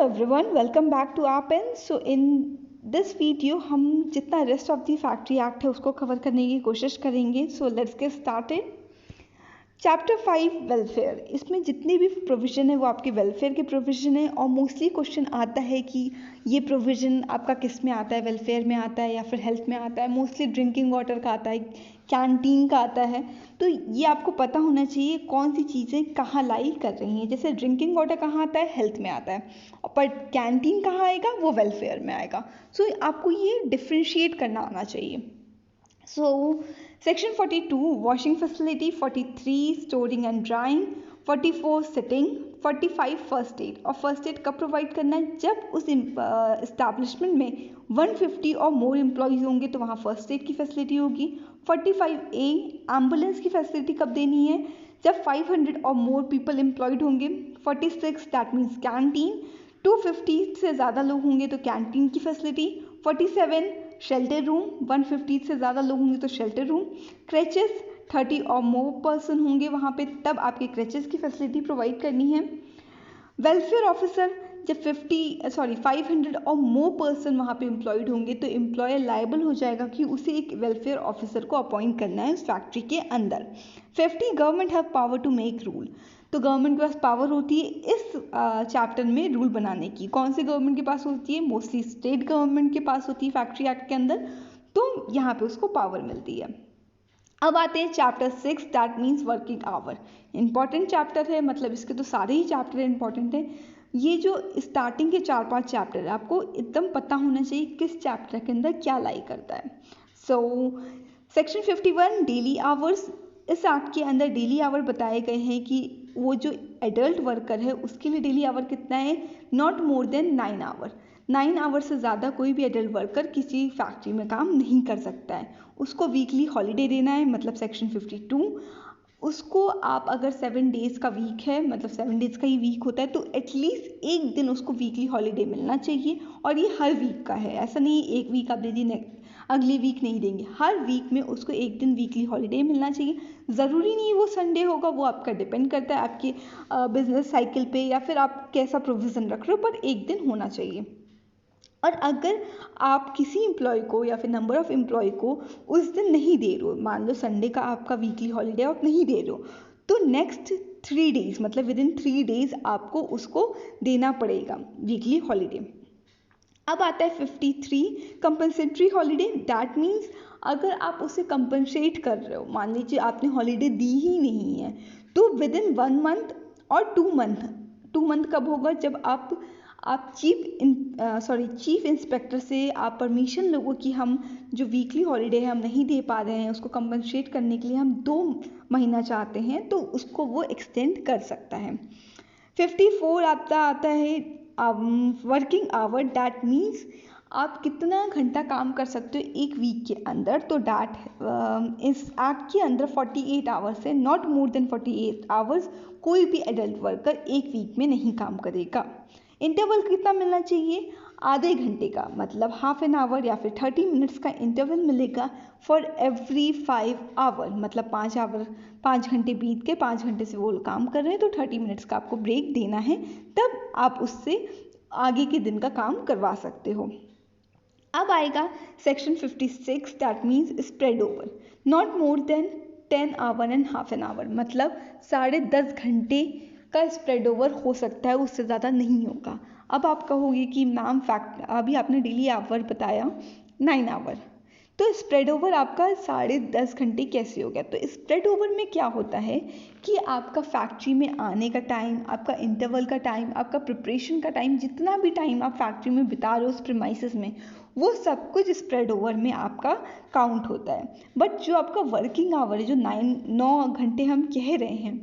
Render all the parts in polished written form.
everyone, welcome back to our pen. So in this video हम जितना rest of the factory act है उसको cover करने की कोशिश करेंगे. So let's get started. Chapter 5 welfare. इसमें जितने भी प्रोविज़न है वो आपके वेलफेयर के प्रोविज़न है और मोस्टली क्वेश्चन आता है कि ये प्रोविज़न आपका किस में आता है, वेलफेयर में आता है या फिर हेल्थ में आता है. मोस्टली ड्रिंकिंग वाटर का आता है, कैंटीन का आता है. तो ये आपको पता होना चाहिए कौन सी चीज़ें कहाँ लाई कर रही हैं. जैसे ड्रिंकिंग वाटर कहाँ आता है, हेल्थ में आता है, पर कैंटीन कहाँ आएगा, वो वेलफेयर में आएगा. सो आपको ये डिफ्रेंशिएट करना आना चाहिए. So section 42 washing facility, 43 storing and drying, 44 sitting, 45 first aid. और फर्स्ट एड कब प्रोवाइड करना है, जब उस इस्टेब्लिशमेंट में 150 और मोर एम्प्लॉयज़ होंगे तो वहाँ फर्स्ट एड की फैसिलिटी होगी. 45A एम्बुलेंस की फैसिलिटी कब देनी है, जब 500 और मोर पीपल एम्प्लॉयड होंगे. 46 दैट मीन्स कैंटीन. 250 से ज़्यादा लोग होंगे तो कैंटीन की फैसिलिटी. 47 शेल्टर रूम, 150 से ज़्यादा लोग होंगे तो शेल्टर रूम. क्रेचेस 30 और मोर पर्सन होंगे वहाँ पे तब आपके क्रेचेस की फैसिलिटी प्रोवाइड करनी है. वेलफेयर ऑफिसर जब 500 और मोर पर्सन वहाँ पे एम्प्लॉयड होंगे तो एम्प्लॉयर लायबल हो जाएगा कि उसे एक वेलफेयर ऑफिसर को अपॉइंट करना है उस फैक्ट्री के अंदर. 50 government have power to make rule. तो गवर्नमेंट के पास पावर होती है इस चैप्टर में रूल बनाने की. कौन से गवर्नमेंट के पास होती है, मोस्टली स्टेट गवर्नमेंट के पास होती है फैक्ट्री एक्ट के अंदर. तो यहाँ पे उसको पावर मिलती है. अब आते हैं chapter 6 that means working hour. Important chapter है, मतलब इसके तो सारे ही चैप्टर इंपॉर्टेंट हैं. ये जो स्टार्टिंग के 4-5 चैप्टर है आपको एकदम पता होना चाहिए किस चैप्टर के अंदर क्या लाई करता है. So section 51 daily hours. इस एक्ट के अंदर डेली आवर बताए गए हैं कि वो जो एडल्ट वर्कर है उसके लिए डेली आवर कितना है, not more than 9 hour. 9 hour से ज़्यादा कोई भी एडल्ट वर्कर किसी फैक्ट्री में काम नहीं कर सकता है. उसको वीकली हॉलीडे देना है, मतलब सेक्शन 52. उसको आप अगर 7 डेज़ का वीक है, मतलब 7 डेज़ का ही वीक होता है, तो एटलीस्ट एक दिन उसको वीकली हॉलीडे मिलना चाहिए. और ये हर वीक का है, ऐसा नहीं एक वीक आप दे दी अगली वीक नहीं देंगे. हर वीक में उसको एक दिन वीकली हॉलीडे मिलना चाहिए. ज़रूरी नहीं वो संडे होगा, वो आपका डिपेंड करता है आपकी बिजनेस साइकिल पे या फिर आप कैसा प्रोविज़न रख रहे हो, पर एक दिन होना चाहिए. और अगर आप किसी एम्प्लॉय को या फिर नंबर ऑफ़ एम्प्लॉय को उस दिन नहीं दे रहे हो, मान लो संडे का आपका वीकली हॉलीडे आप नहीं दे रहे हो, तो नेक्स्ट 3 डेज़ मतलब विद इन 3 डेज़ आपको उसको देना पड़ेगा वीकली हॉलीडे. अब आता है 53 कंपनसेटरी हॉलीडे. दैट मीन्स अगर आप उसे कंपनसेट कर रहे हो, मान लीजिए आपने हॉलीडे दी ही नहीं है, तो विद इन 1 मंथ और 2 मंथ. 2 मंथ कब होगा, जब आप चीफ इंस्पेक्टर से आप परमिशन लोगो कि हम जो वीकली हॉलीडे है हम नहीं दे पा रहे हैं, उसको कंपनसेट करने के लिए हम 2 महीना चाहते हैं, तो उसको वो एक्सटेंड कर सकता है. 54 आता है वर्किंग आवर. डैट मीन्स आप कितना घंटा काम कर सकते हो एक वीक के अंदर. तो डैट इस एक्ट के अंदर 48 आवर्स है, नॉट मोर देन 48 आवर्स. कोई भी एडल्ट वर्कर एक वीक में नहीं काम करेगा. इंटरवल कितना मिलना चाहिए, आधे घंटे का, मतलब हाफ एन आवर या फिर 30 मिनट्स का इंटरवल मिलेगा फॉर एवरी 5 आवर. मतलब 5 घंटे बीत के 5 घंटे से वो काम कर रहे हैं तो 30 मिनट्स का आपको ब्रेक देना है, तब आप उससे आगे के दिन का काम करवा सकते हो. अब आएगा section 56 that means spread over. Not more then 10 our and half an hour, मतलब 10.5 घंटे का स्प्रेड ओवर हो सकता है, उससे ज़्यादा नहीं होगा. अब आप कहोगे कि मैम अभी आपने डेली आवर बताया 9 आवर, तो स्प्रेड ओवर आपका 10.5 घंटे कैसे हो गया. तो स्प्रेड ओवर में क्या होता है कि आपका फैक्ट्री में आने का टाइम, आपका इंटरवल का टाइम, आपका प्रिपरेशन का टाइम, जितना भी टाइम आप फैक्ट्री में बिता रहे हो उस प्रीमाइसेस में, वो सब कुछ स्प्रेड ओवर में आपका काउंट होता है. बट जो आपका वर्किंग आवर है, जो 9 घंटे हम कह रहे हैं,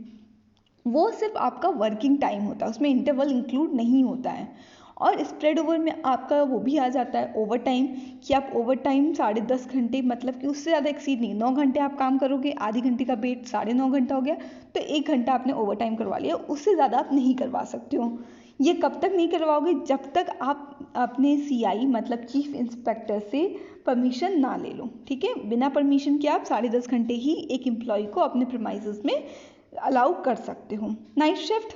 वो सिर्फ आपका वर्किंग टाइम होता है, उसमें इंटरवल इंक्लूड नहीं होता है. और स्प्रेड ओवर में आपका वो भी आ जाता है ओवर टाइम, कि आप ओवर टाइम 10.5 घंटे, मतलब कि उससे ज़्यादा एक्सीड नहीं. 9 घंटे आप काम करोगे, आधी घंटे का वेट 9.5 घंटा हो गया, तो 1 घंटा आपने ओवर टाइम करवा लिया, उससे ज़्यादा आप नहीं करवा सकते हो. ये कब तक नहीं करवाओगे, जब तक आप अपने CI मतलब चीफ इंस्पेक्टर से परमिशन ना ले लो. ठीक है, बिना परमिशन के आप 10.5 घंटे ही एक एम्प्लॉय को अपने प्रीमाइसेस में अलाउ कर सकते हो. नाइट शिफ्ट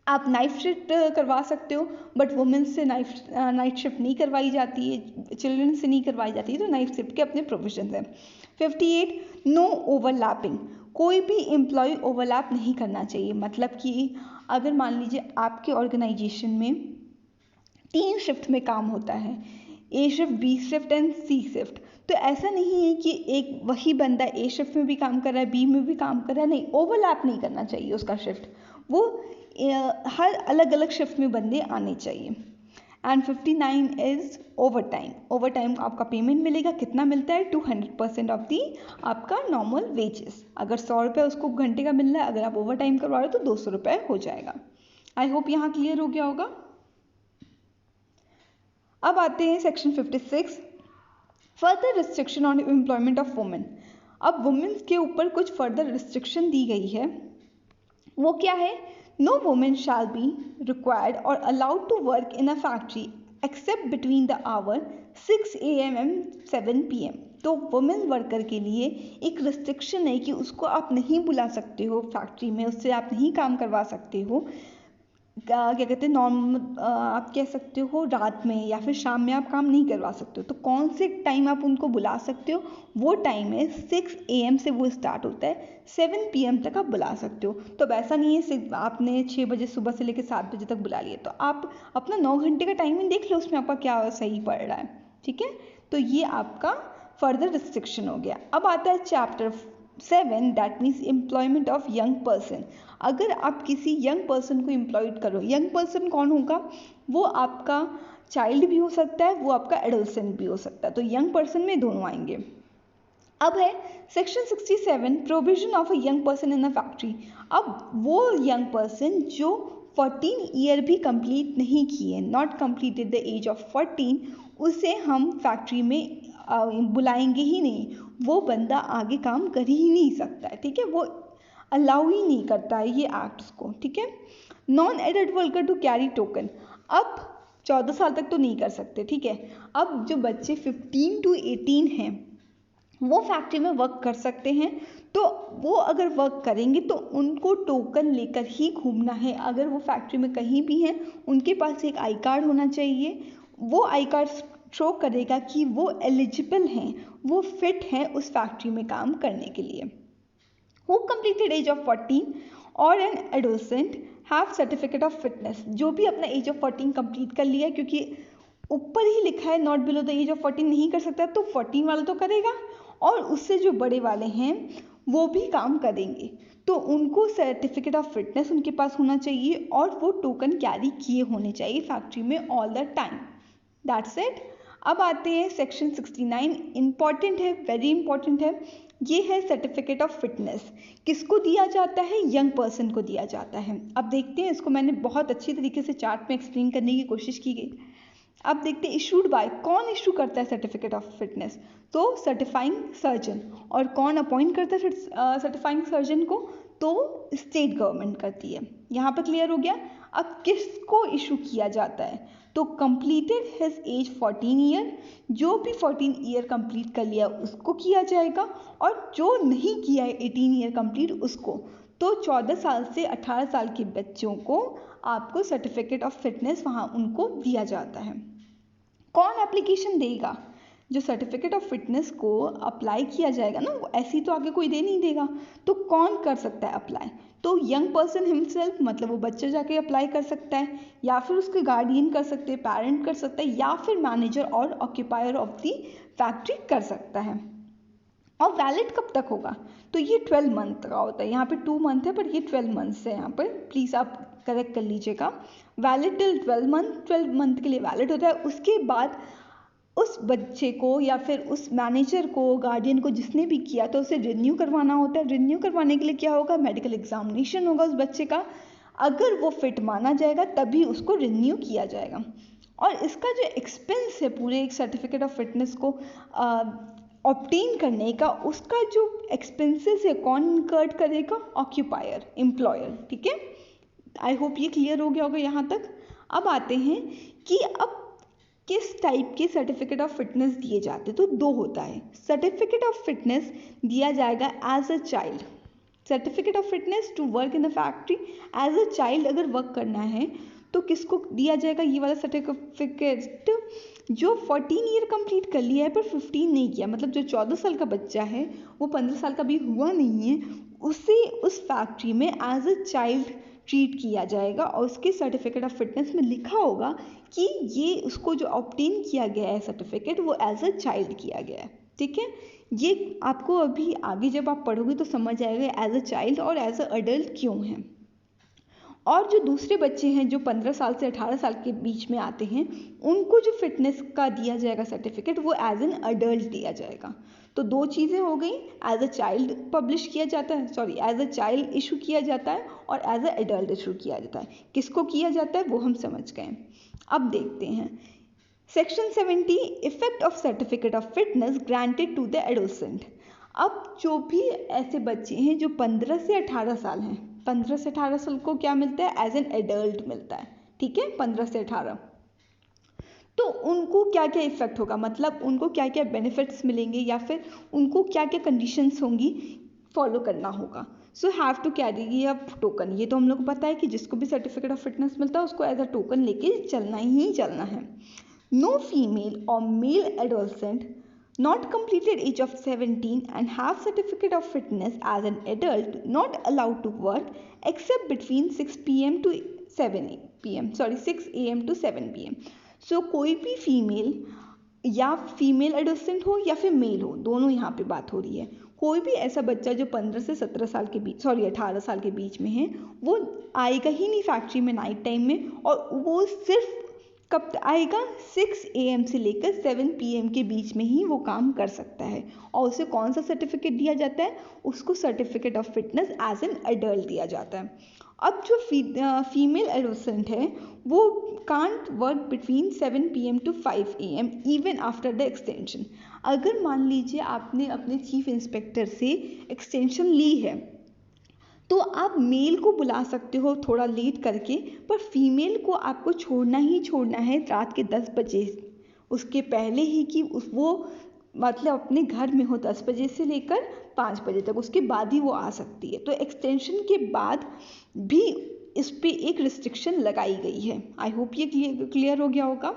आप नाइट शिफ्ट करवा सकते हो, बट वुमेन्स से नाइट शिफ्ट नहीं करवाई जाती है, चिल्ड्रन से नहीं करवाई जाती है, तो नाइट शिफ्ट के अपने प्रोविजन हैं। 58, नो ओवरलैपिंग, कोई भी एम्प्लॉय ओवरलैप नहीं करना चाहिए। मतलब कि अगर मान लीजिए आपके ऑर्गेनाइजेशन में 3 शिफ्ट में काम होता है, A shift, B shift and C shift, तो ऐसा नहीं है कि एक वही बंदा ए शिफ्ट में भी काम कर रहा है, बी में भी काम कर रहा है, नहीं, ओवरलैप नहीं करना चाहिए उसका शिफ्ट, वो हर अलग अलग शिफ्ट में बंदे आने चाहिए। And 59 is over time. Over time आपका पेमेंट मिलेगा, कितना मिलता है, 200% ऑफ दी आपका नॉर्मल वेजेस। अगर 100 रुपये उसको घंटे का मिल रहा है, अगर आप ओवर टाइम करवा रहे हो तो 200 रुपये हो जाएगा। आई होप यहाँ क्लियर हो गया होगा। अब आते हैं section 56, further restriction on employment of women. अब वुमेन्स के ऊपर कुछ फर्दर रिस्ट्रिक्शन दी गई है। वो क्या है, no women shall be required और allowed to work in a factory except between the hour 6 AM and 7 PM। तो वुमेन वर्कर के लिए एक रिस्ट्रिक्शन है कि उसको आप नहीं बुला सकते हो फैक्ट्री में, उससे आप नहीं काम करवा सकते हो, क्या कहते हैं, आप कह सकते हो रात में या फिर शाम में आप काम नहीं करवा सकते हो। तो कौन से टाइम आप उनको बुला सकते हो, वो टाइम है 6 AM से वो स्टार्ट होता है, 7 PM तक आप बुला सकते हो। तो अब ऐसा नहीं है सिर्फ आपने 6 बजे सुबह से लेकर 7 बजे तक बुला लिया, तो आप अपना 9 घंटे का टाइमिंग देख लो, उसमें आपका क्या सही पड़ रहा है, ठीक है। तो ये आपका फर्दर रिस्ट्रिक्शन हो गया। अब आता है chapter 7, that means employment of young person. अगर आप किसी यंग पर्सन को एम्प्लॉयड करो, यंग पर्सन कौन होगा, वो आपका चाइल्ड भी हो सकता है, वो आपका एडोलसेंट भी हो सकता है, तो यंग पर्सन में दोनों आएंगे। अब है section 67, provision of a young person in a factory. अब वो यंग पर्सन जो 14 ईयर भी कंप्लीट नहीं किए, not completed the age of 14, उसे हम फैक्ट्री में बुलाएंगे ही नहीं, वो बंदा आगे काम कर ही नहीं सकता है, ठीक है, वो अलाउ ही नहीं करता है ये एक्ट्स को, ठीक है। Non adult worker to carry token, अब 14 साल तक तो नहीं कर सकते, ठीक है। अब जो बच्चे 15 to 18 हैं वो फैक्ट्री में वर्क कर सकते हैं, तो वो अगर वर्क करेंगे तो उनको टोकन लेकर ही घूमना है। अगर वो फैक्ट्री में कहीं भी हैं, उनके पास एक आई कार्ड होना चाहिए, वो आई कार्ड शो करेगा कि वो एलिजिबल हैं, वो फिट हैं उस फैक्ट्री में काम करने के लिए। Who completed age of 14 और an adolescent have certificate of fitness, जो भी अपना एज ऑफ 14 कंप्लीट कर लिया, क्योंकि ऊपर ही लिखा है not below the age of 14 नहीं कर सकता, तो 14 वाला तो करेगा, और उससे जो बड़े वाले हैं वो भी काम करेंगे, तो उनको सर्टिफिकेट ऑफ फिटनेस उनके पास होना चाहिए और वो टोकन कैरी किए होने चाहिए फैक्ट्री में all the time. That's it. अब आते हैं सेक्शन 69, इंपॉर्टेंट है, वेरी इंपॉर्टेंट है, ये है सर्टिफिकेट ऑफ फिटनेस। किसको दिया जाता है, यंग पर्सन को दिया जाता है। अब देखते हैं, इसको मैंने बहुत अच्छी तरीके से चार्ट में एक्सप्लेन करने की कोशिश की गई। अब देखते हैं इशूड बाय, कौन इशू करता है सर्टिफिकेट ऑफ फिटनेस, तो सर्टिफाइंग सर्जन। और कौन अपॉइंट करता है सर्टिफाइंग सर्जन को, तो स्टेट गवर्नमेंट करती है। यहाँ पर क्लियर हो गया। अब किसको इशू किया जाता है, तो कंप्लीटेड हिज एज 14 ईयर, जो भी 14 ईयर कंप्लीट कर लिया उसको किया जाएगा, और जो नहीं किया है 18 ईयर कंप्लीट उसको। तो 14 साल से 18 साल के बच्चों को आपको सर्टिफिकेट ऑफ फिटनेस वहाँ उनको दिया जाता है। कौन एप्लीकेशन देगा, जो सर्टिफिकेट ऑफ फिटनेस को अप्लाई किया जाएगा ना, वो ऐसी तो आगे कोई दे नहीं देगा, तो कौन कर सकता है अप्लाई, तो यंग पर्सन हिमसेल्फ, मतलब वो बच्चा जाके अप्लाई कर सकता है, या फिर उसके गार्डियन कर सकते हैं, पेरेंट कर सकता है, या फिर मैनेजर और ऑक्यूपायर ऑफ दी फैक्ट्री कर सकता है। और वैलिड कब तक होगा, तो ये 12 मंथ का होता है, यहाँ पे 2 मंथ है पर ये 12 मंथ्स है, यहाँ पर प्लीज़ आप करेक्ट कर लीजिएगा। वैलिड टिल 12 मंथ के लिए वैलिड होता है। उसके बाद उस बच्चे को या फिर उस मैनेजर को, गार्डियन को, जिसने भी किया तो उसे रिन्यू करवाना होता है। रिन्यू करवाने के लिए क्या होगा, मेडिकल एग्जामिनेशन होगा उस बच्चे का, अगर वो फिट माना जाएगा तभी उसको रिन्यू किया जाएगा। और इसका जो एक्सपेंस है पूरे एक सर्टिफिकेट ऑफ फिटनेस को ऑब्टेन करने का, उसका जो एक्सपेंसेस है कौन इनकर्ड करेगा, ऑक्यूपायर, एम्प्लॉयर, ठीक है। आई होप ये क्लियर हो गया होगा यहाँ तक। अब आते हैं कि अब किस टाइप के सर्टिफिकेट ऑफ फिटनेस दिए जाते हैं, तो 2 होता है। सर्टिफिकेट ऑफ फिटनेस दिया जाएगा as a child, certificate of fitness to work in the factory as a child अगर वर्क करना है तो किसको दिया जाएगा ये वाला सर्टिफिकेट? जो 14 ईयर कंप्लीट कर लिया है पर 15 नहीं किया, मतलब जो 14 साल का बच्चा है वो 15 साल का भी हुआ नहीं है, उसे उस फैक्ट्री में एज अ चाइल्ड ट्रीट किया जाएगा और उसके सर्टिफिकेट ऑफ फिटनेस में लिखा होगा कि ये उसको जो ऑब्टेन किया गया है सर्टिफिकेट वो एज अ चाइल्ड किया गया है। ठीक है, ये आपको अभी आगे जब आप पढ़ोगे तो समझ आएगा एज अ चाइल्ड और एज अ अडल्ट क्यों है। और जो दूसरे बच्चे हैं जो 15 साल से 18 साल के बीच में आते हैं उनको जो फिटनेस का दिया जाएगा सर्टिफिकेट वो एज एन अडल्ट दिया जाएगा। तो दो चीज़ें हो गई, एज अ चाइल्ड पब्लिश किया जाता है, sorry as a child issue किया जाता है और एज अ एडल्ट इशू किया जाता है। किसको किया जाता है वो हम समझ गए। अब देखते हैं section 70 effect of certificate of fitness granted to the adolescent. अब जो भी ऐसे बच्चे हैं जो 15 से 18 साल हैं, 15 से 18 साल को क्या मिलता है? एज एन एडल्ट मिलता है। ठीक है, 15 से 18, तो उनको क्या क्या इफेक्ट होगा, मतलब उनको क्या क्या बेनिफिट्स मिलेंगे या फिर उनको क्या क्या कंडीशंस होंगी फॉलो करना होगा। So have to carry a token. ये तो हम लोग को पता है कि जिसको भी सर्टिफिकेट ऑफ फिटनेस मिलता है उसको एज अ टोकन लेके चलना ही चलना है। नो फीमेल और male adolescent not completed age of 17 and have certificate of fitness as an adult not allowed to work except between 6 p.m. to 7 p.m. 6 a.m. to 7 p.m. So कोई भी female या female adolescent हो या फिर mail हो, दोनों यहाँ पे बात हो रही है, कोई भी ऐसा बच्चा जो 15 से 17 साल के बीच 18 साल के बीच में है वो आएगा ही नहीं फैक्ट्री में नाइट टाइम में, और वो सिर्फ कब आएगा? 6 AM से लेकर 7 PM के बीच में ही वो काम कर सकता है। और उसे कौन सा सर्टिफिकेट दिया जाता है? उसको certificate of fitness as an adult दिया जाता है। अब जो फीमेल एडोलसेंट है वो can't work between 7 PM to 5 AM even after the extension. अगर मान लीजिए आपने अपने चीफ इंस्पेक्टर से एक्सटेंशन ली है तो आप मेल को बुला सकते हो थोड़ा लेट करके, पर फीमेल को आपको छोड़ना ही छोड़ना है रात के 10 बजे, उसके पहले ही कि वो मतलब अपने घर में हो 10 बजे से लेकर 5 बजे तक, उसके बाद ही वो आ सकती है। तो एक्सटेंशन के बाद भी इस पे एक रिस्ट्रिक्शन लगाई गई है। आई होप ये क्लियर हो गया होगा।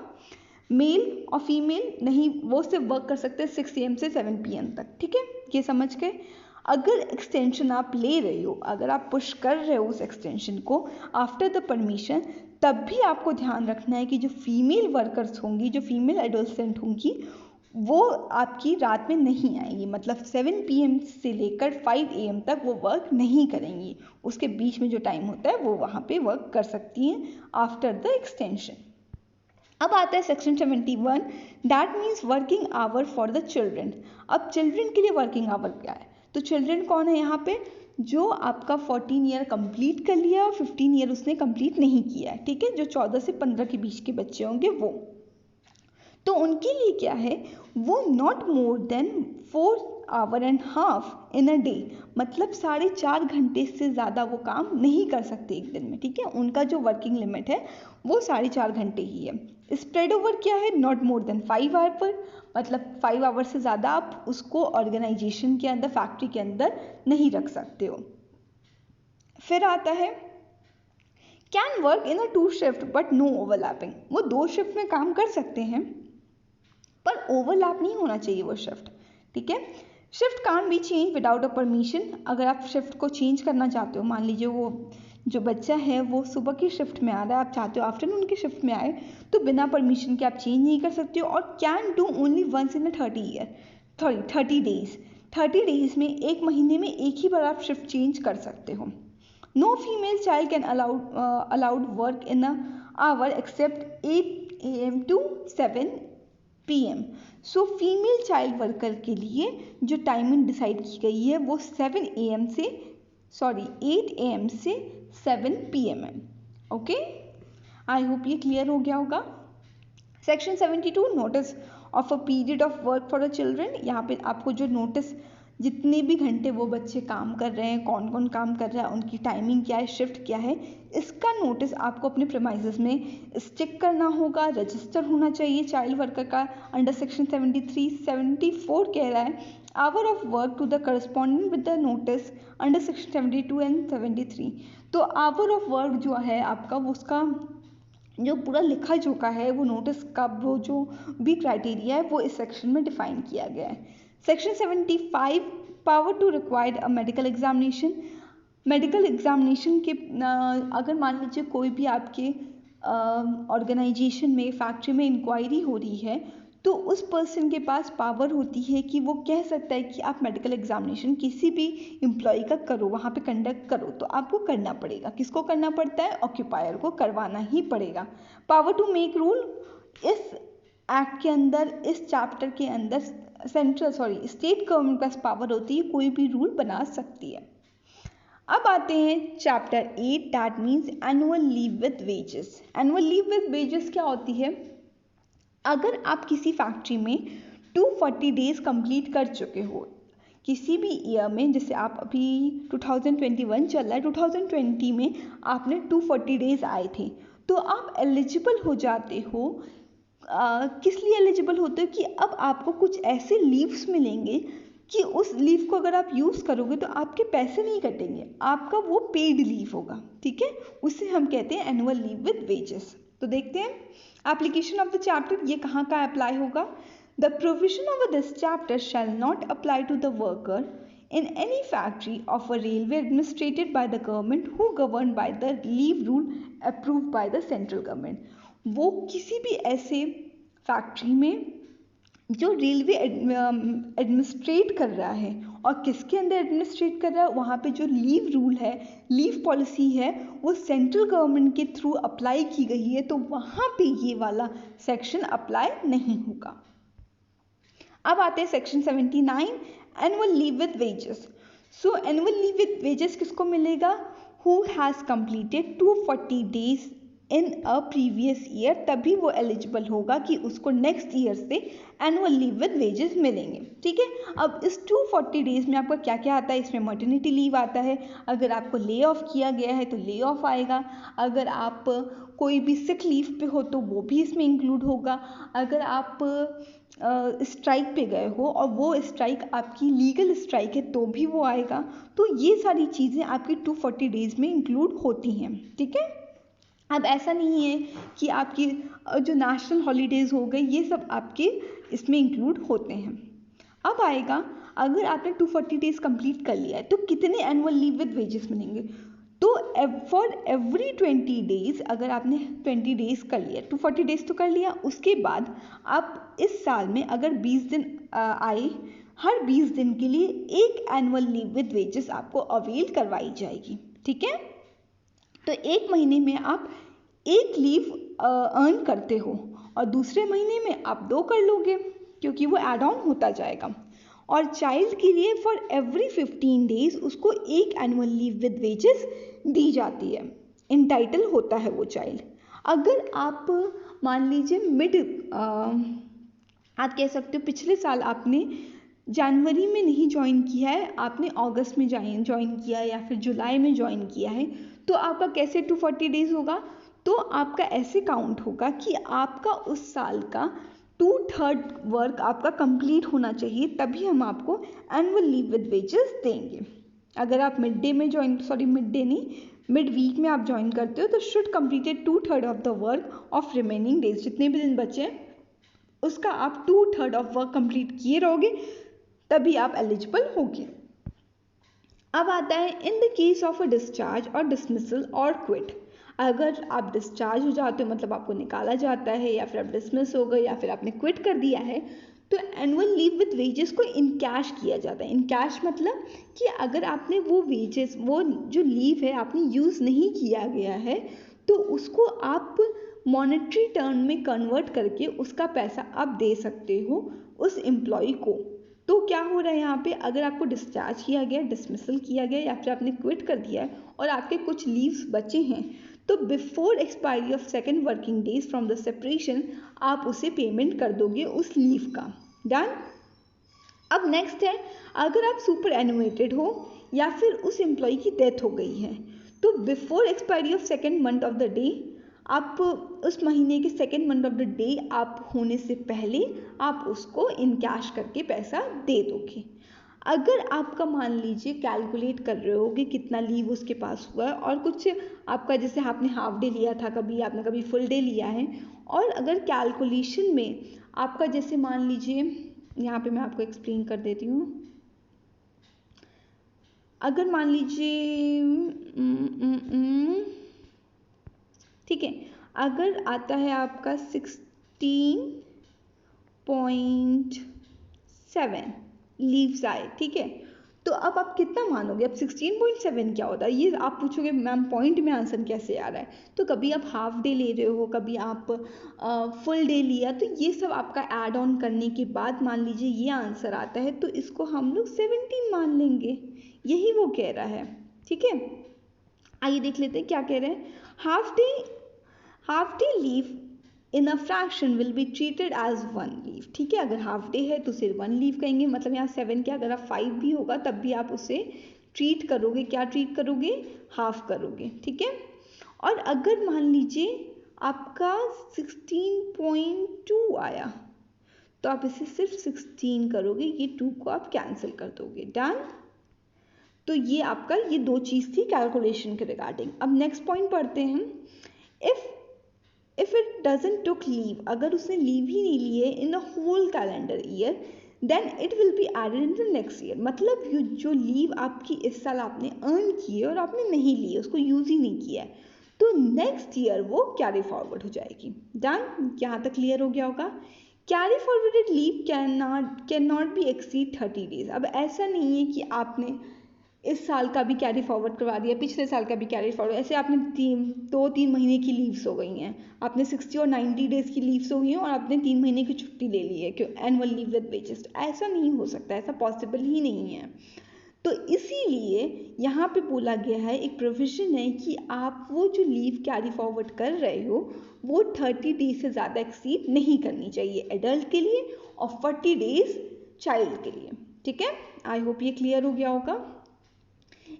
मेल और फीमेल नहीं, वो सिर्फ वर्क कर सकते हैं 6 AM से 7 PM तक। ठीक है, ये समझ गए। अगर एक्सटेंशन आप ले रहे हो, अगर आप पुश कर रहे हो उस एक्सटेंशन को आफ्टर द परमिशन, तब भी आपको ध्यान रखना है कि जो फीमेल वर्कर्स होंगी, जो फीमेल एडोलसेंट होंगी, वो आपकी रात में नहीं आएंगी, मतलब 7 PM से लेकर 5 AM तक वो वर्क नहीं करेंगी। उसके बीच में जो टाइम होता है वो वहाँ पे वर्क कर सकती हैं आफ्टर द एक्सटेंशन। अब आता है section 71, that means working hour for the children. अब चिल्ड्रन के लिए वर्किंग आवर क्या है? तो चिल्ड्रन कौन है यहाँ पे? जो आपका 14 ईयर कंप्लीट कर लिया और 15 ईयर उसने कंप्लीट नहीं किया है। ठीक है, जो 14 से 15 के बीच के बच्चे होंगे वो, तो उनके लिए क्या है? वो not more then 4.5 in a day, मतलब 4.5 घंटे से ज़्यादा वो काम नहीं कर सकते एक दिन में। ठीक है, उनका जो वर्किंग लिमिट है वो 4.5 घंटे ही है। स्प्रेड ओवर क्या है? नॉट मोर देन 5 आवर पर, मतलब 5 आवर से ज़्यादा आप उसको ऑर्गेनाइजेशन के अंदर, फैक्ट्री के अंदर नहीं रख सकते हो। फिर आता है can work in a 2 shift but no overlapping. वो 2 शिफ्ट में काम कर सकते हैं पर ओवरलैप नहीं होना चाहिए वो शिफ्ट। ठीक है, shift can be change without a permission. अगर आप शिफ्ट को चेंज करना चाहते हो, मान लीजिए वो जो बच्चा है वो सुबह की शिफ्ट में आ रहा है, आप चाहते हो आफ्टरनून की शिफ्ट में आए, तो बिना परमिशन के आप चेंज नहीं कर सकते हो। और can do only once in a 30 days. 30 days में, एक महीने में एक ही बार आप शिफ्ट चेंज कर सकते हो। No female child can allowed work in a hour except 8 AM to 7 PM। So female child worker के लिए जो टाइमिंग डिसाइड की गई है वो 8 AM से 7 PM है। ओके, आई होप ये क्लियर हो गया होगा। Section 72 notice of a period of work for the children. यहाँ पे आपको जो नोटिस, जितने भी घंटे वो बच्चे काम कर रहे हैं, कौन कौन काम कर रहा है, उनकी टाइमिंग क्या है, शिफ्ट क्या है, इसका नोटिस आपको अपने प्रेमाइजेस में स्टिक करना होगा, रजिस्टर होना चाहिए चाइल्ड वर्कर का। अंडर सेक्शन 73 74 कह रहा है hour of work to the corresponding with the notice under section 72 and 73। तो आवर ऑफ वर्क जो है आपका, उसका जो पूरा लिखा जोखा है वो नोटिस का वो जो भी क्राइटेरिया है वो इस सेक्शन में डिफाइन किया गया है। Section 75 power to required a medical examination. Medical examination के अगर मान लीजिए कोई भी आपके ऑर्गेनाइजेशन में, फैक्ट्री में इंक्वायरी हो रही है, तो उस पर्सन के पास पावर होती है कि वो कह सकता है कि आप मेडिकल एग्जामिनेशन किसी भी एम्प्लॉय का करो, वहाँ पे कंडक्ट करो। तो आपको करना पड़ेगा। किसको करना पड़ता है? ऑक्यूपायर को करवाना ही पड़ेगा। पावर टू मेक रूल, इस एक्ट के अंदर, इस चैप्टर के अंदर स्टेट गवर्नमेंट के पास पावर होती है, कोई भी रूल बना सकती है। अब आते हैं chapter 8, that means annual leave with wages. Annual leave with wages क्या होती है? अगर आप किसी फैक्ट्री में 240 डेज कंप्लीट कर चुके हो किसी भी ईयर में, जैसे आप अभी 2021 चल रहा है, 2020 में आपने 240 डेज आए थे, तो आप एलिजिबल हो जाते हो। किस लिए एलिजिबल होते हो? कि अब आपको कुछ ऐसे लीव्स मिलेंगे कि उस लीव को अगर आप यूज़ करोगे तो आपके पैसे नहीं कटेंगे, आपका वो पेड लीव होगा। ठीक है, उसे हम कहते हैं एनुअल लीव विद वेजेस। तो देखते हैं एप्लीकेशन ऑफ द चैप्टर, ये कहाँ का अप्लाई होगा। The provision of this chapter shall not apply to the worker in any factory of a railway administrated by the government who governed by the leave rule approved by the central government। वो किसी भी ऐसे factory में जो railway administrate कर रहा है, और किसके अंदर एडमिनिस्ट्रेट कर रहा है? वहाँ पे जो लीव रूल है, लीव पॉलिसी है, वो सेंट्रल गवर्नमेंट के थ्रू अप्लाई की गई है, तो वहाँ पे ये वाला सेक्शन अप्लाई नहीं होगा। अब आते हैं section 79, annual leave with wages. So annual leave with wages किसको मिलेगा? Who has completed 240 days in a previous year, तभी वो एलिजिबल होगा कि उसको नेक्स्ट ईयर से एनुअल लीव विद वेजेस मिलेंगे। ठीक है, अब इस 240 डेज में आपका क्या क्या आता है? इसमें मर्टर्निटी लीव आता है, अगर आपको ले ऑफ किया गया है तो ले ऑफ आएगा, अगर आप कोई भी सिक लीव पे हो तो वो भी इसमें इंक्लूड होगा, अगर आप स्ट्राइक पे गए हो और वो स्ट्राइक आपकी लीगल स्ट्राइक है तो भी वो आएगा। तो ये सारी चीज़ें आपकी 240 डेज में इंक्लूड होती हैं। ठीक है, अब ऐसा नहीं है कि आपकी जो नेशनल हॉलीडेज़ हो गए, ये सब आपके इसमें इंक्लूड होते हैं। अब आएगा, अगर आपने 240 डेज कंप्लीट कर लिया है तो कितने एनुअल लीव विद वेजेस मिलेंगे? तो फॉर एवरी 20 डेज, अगर आपने 20 डेज कर लिया, 240 डेज तो कर लिया, उसके बाद आप इस साल में अगर 20 दिन आए, हर 20 दिन के लिए एक एनुअल लीव विद वेजेस आपको अवेल करवाई जाएगी। ठीक है, तो एक महीने में आप एक लीव अर्न करते हो और दूसरे महीने में आप 2 कर लोगे, क्योंकि वो एड ऑन होता जाएगा। और चाइल्ड के लिए फॉर एवरी 15 डेज उसको एक एनुअल लीव विद वेजेस दी जाती है, इंटाइटल होता है वो चाइल्ड। अगर आप मान लीजिए आप कह सकते हो पिछले साल आपने जनवरी में नहीं ज्वाइन किया है, आपने अगस्त में ज्वाइन किया है या फिर जुलाई में ज्वाइन किया है, तो आपका कैसे 240 डेज होगा? तो आपका ऐसे काउंट होगा कि आपका उस साल का 2/3 वर्क आपका कंप्लीट होना चाहिए, तभी हम आपको एनुअल लीव विद वेजेस देंगे। अगर आप मिड वीक में आप ज्वाइन करते हो तो should completed 2/3 of the work of remaining days, जितने भी दिन बचे हैं उसका आप 2/3 ऑफ वर्क कंप्लीट किए रहोगे, तभी आप एलिजिबल होगे। अब आता है इन the case of a discharge और डिसमिसल और क्विट। अगर आप डिस्चार्ज हो जाते हो, मतलब आपको निकाला जाता है, या फिर आप डिसमिस हो गए, या फिर आपने क्विट कर दिया है, तो एनुअल लीव विद वेजेस को इन कैश किया जाता है। इन कैश मतलब कि अगर आपने वो वेजेस, वो जो लीव है आपने यूज़ नहीं किया गया है, तो उसको आप मॉनेटरी टर्म में कन्वर्ट करके उसका पैसा आप दे सकते हो उस एम्प्लॉय को। तो क्या हो रहा है यहाँ पे, अगर आपको डिस्चार्ज किया गया, डिसमिसल किया गया, या फिर आपने क्विट कर दिया है और आपके कुछ लीव्स बचे हैं, तो before expiry of 2 working days from the separation आप उसे पेमेंट कर दोगे उस लीव का। डन। अब नेक्स्ट है, अगर आप सुपर एनुएटेड हो या फिर उस एम्प्लॉय की डेथ हो गई है, तो before expiry of 2nd month of the day आप उस महीने के second month of the day आप होने से पहले आप उसको इन कैश करके पैसा दे दोगे। अगर आपका मान लीजिए कैलकुलेट कर रहे हो कि कितना लीव उसके पास हुआ है और कुछ आपका जैसे आपने हाफ डे लिया था, कभी आपने कभी फुल डे लिया है, और अगर कैलकुलेशन में आपका जैसे मान लीजिए यहाँ पे मैं आपको एक्सप्लेन कर देती हूँ। अगर मान लीजिए ठीक है, अगर आता है आपका 16.7 लीव्स आए, ठीक है, तो अब आप कितना मानोगे? अब 16.7 क्या होता है ये आप पूछोगे मैम पॉइंट में आंसर कैसे आ रहा है। तो कभी आप हाफ डे ले रहे हो, कभी आप फुल डे लिया, तो ये सब आपका ऐड ऑन करने के बाद मान लीजिए ये आंसर आता है, तो इसको हम लोग 17 मान लेंगे। यही वो कह रहा है, ठीक है। आइए देख लेते हैं क्या कह रहे हैं। Half day leave in a fraction will be treated as 1 leave, ठीक है। अगर हाफ डे है तो सिर्फ 1 लीव कहेंगे, मतलब यहाँ 7 के अगर आप 5 भी होगा तब भी आप उसे ट्रीट करोगे, क्या ट्रीट करोगे? हाफ करोगे, ठीक है। और अगर मान लीजिए आपका 16.2 आया तो आप इसे सिर्फ 16 करोगे, ये 2 को आप कैंसिल कर दोगे, डन। तो ये आपका ये दो चीज़ थी कैलकुलेशन के रिगार्डिंग। अब नेक्स्ट पॉइंट पढ़ते हैं। If it doesn't took leave, अगर उसने लीव ही नहीं लिए in the whole calendar year, then it will be added in the next year. मतलब ये जो लीव आपकी इस साल आपने अर्न की है और आपने नहीं ली है, उसको यूज़ ही नहीं किया है, तो नेक्स्ट ईयर वो कैरी फॉरवर्ड हो जाएगी, डन। यहाँ तक क्लियर हो गया होगा। Carry forwarded leave can not be exceed 30 days. अब ऐसा नहीं है कि आपने इस साल का भी कैरी फॉरवर्ड करवा दिया, पिछले साल का भी कैरी फॉरवर्ड, ऐसे आपने 2-3 महीने की लीव्स हो गई हैं, आपने 60 और 90 डेज़ की लीव्स हो गई हैं और आपने 3 महीने की छुट्टी ले ली है, क्यों? Annual leave with wages. ऐसा नहीं हो सकता, ऐसा पॉसिबल ही नहीं है। तो इसीलिए यहाँ पे बोला गया है, एक प्रोविजन है कि आप वो जो लीव कैरी फॉरवर्ड कर रहे हो वो 30 डेज से ज़्यादा एक्सीड नहीं करनी चाहिए एडल्ट के लिए और 40 डेज चाइल्ड के लिए, ठीक है। आई होप ये क्लियर हो गया होगा।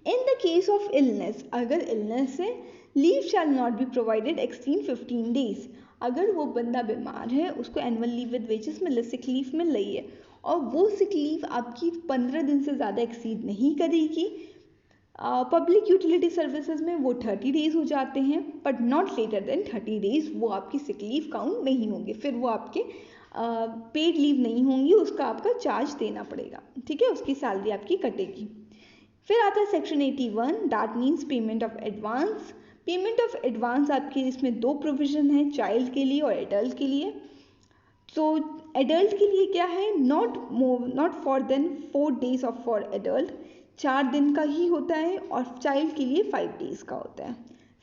In the case of illness, अगर इलनेस है, leave shall not be provided exceeding 15 days. अगर वो बंदा बीमार है, उसको एनुअल लीव विद वेजेस मिल, सिक लीव मिल रही है और वो सिक लीव आपकी 15 दिन से ज़्यादा एक्सीड नहीं करेगी, पब्लिक यूटिलिटी सर्विसेज में वो 30 डेज हो जाते हैं, but not later than 30 days वो आपकी सिक लीव काउंट नहीं होंगे, फिर वो आपके पेड लीव नहीं होंगी, उसका आपका चार्ज देना पड़ेगा, ठीक है, उसकी सैलरी आपकी कटेगी। फिर आता है section 81, that means payment of advance. Payment of advance आपके इसमें दो प्रोविजन है, चाइल्ड के लिए और एडल्ट के लिए। तो एडल्ट के लिए क्या है, not for than 4 days of for adult, 4 दिन का ही होता है, और चाइल्ड के लिए 5 डेज का होता है।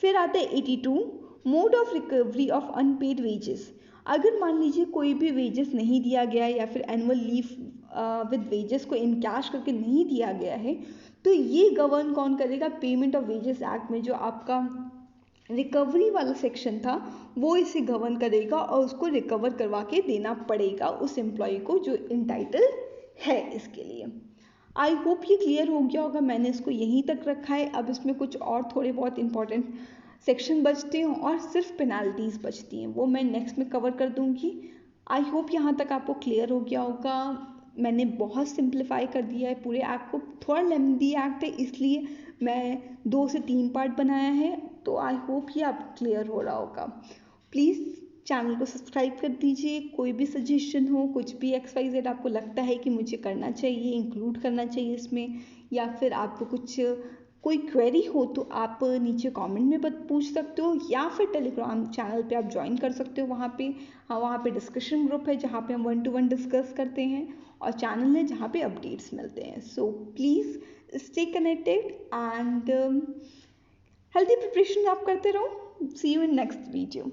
फिर आता है 82, mode of recovery of unpaired wages. अगर मान लीजिए कोई भी वेजेस नहीं दिया गया या फिर एनुअल लीव विद वेजेस को इन कैश करके नहीं दिया गया है, तो ये गवर्न कौन करेगा? पेमेंट ऑफ वेजेस एक्ट में जो आपका रिकवरी वाला सेक्शन था वो इसे गवर्न करेगा और उसको रिकवर करवा के देना पड़ेगा उस एम्प्लॉय को जो इंटाइटल है इसके लिए। आई होप ये क्लियर हो गया होगा। मैंने इसको यहीं तक रखा है। अब इसमें कुछ और थोड़े बहुत इंपॉर्टेंट सेक्शन बचते हैं और सिर्फ पेनाल्टीज बचती हैं, वो मैं नेक्स्ट में कवर कर दूंगी। आई होप यहाँ तक आपको क्लियर हो गया होगा। मैंने बहुत सिंप्लीफाई कर दिया है पूरे एक्ट को, थोड़ा लेंथी एक्ट है इसलिए मैं 2 से 3 पार्ट बनाया है, तो आई होप ये आप क्लियर हो रहा होगा। प्लीज़ चैनल को सब्सक्राइब कर दीजिए। कोई भी सजेशन हो, कुछ भी XYZ आपको लगता है कि मुझे करना चाहिए, इंक्लूड करना चाहिए इसमें, या फिर आपको कुछ कोई क्वेरी हो तो आप नीचे कमेंट में पूछ सकते हो, या फिर टेलीग्राम चैनल पे आप ज्वाइन कर सकते हो। वहाँ पे डिस्कशन ग्रुप है जहाँ पे हम 1-to-1 डिस्कस करते हैं, और चैनल है जहाँ पे अपडेट्स मिलते हैं। So please stay connected and healthy preparation आप करते रहो। सी यू इन नेक्स्ट वीडियो।